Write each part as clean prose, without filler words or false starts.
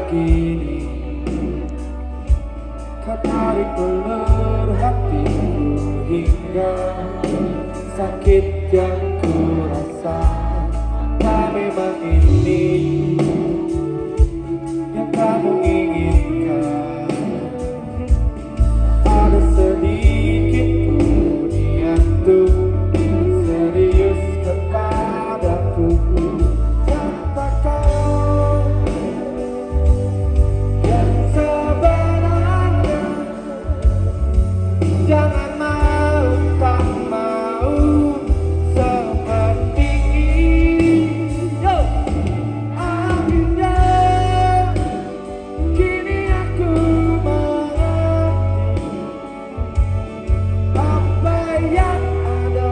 begini, kau tarik ulur hatiku hingga sakit yang ku rasa. Apa memang ini yang kamu inginkan? Ada sedikit pun niatku serius kepadaku. Katakan yang sebenarnya, jangan mau tak mau seperti ini. Yo, akhirnya kini aku mengerti apa yang ada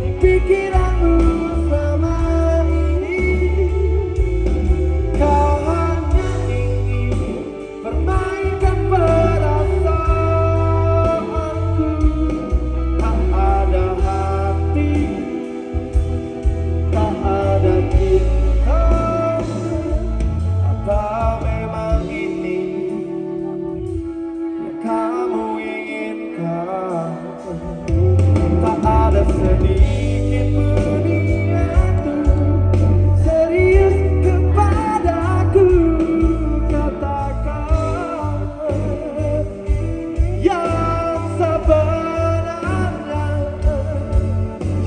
di pikiranmu selama ini. Kau hanya ingin permainkan perasaanku, tak ada hati, tak ada cinta. Apa memang ini yang kamu inginkan? Tak ada sedikit pun niatku serius kepadaku. Katakan yang sebenarnya,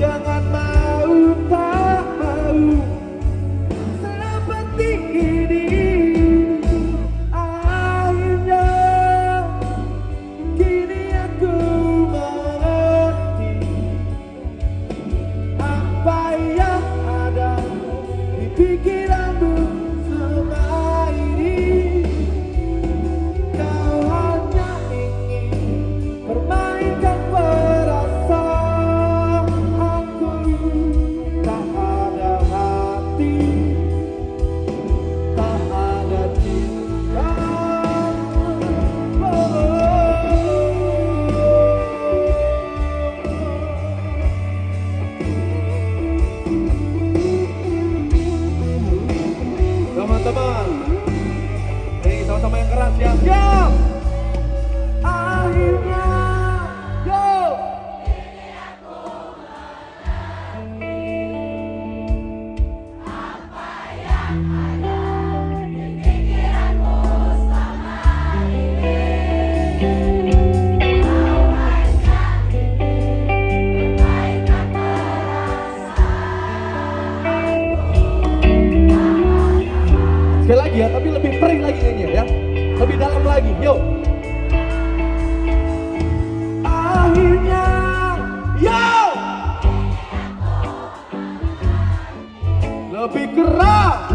jangan mau tak mau seperti ini. Akhirnya kini aku mengerti apa yang ada di pikiranmu selama ini. Kau hanya ingin permainkan perasaanku, tak ada hati, tak ada cinta. Teman-teman, ini sama-sama yang keras ya. Siap. Akhirnya, yo. Sekali lagi ya, tapi lebih perih lagi nyanyi ya. Lebih dalam lagi, yuk. Akhirnya, yo. Lebih keras.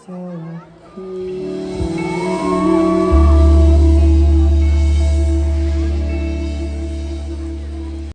Salahku.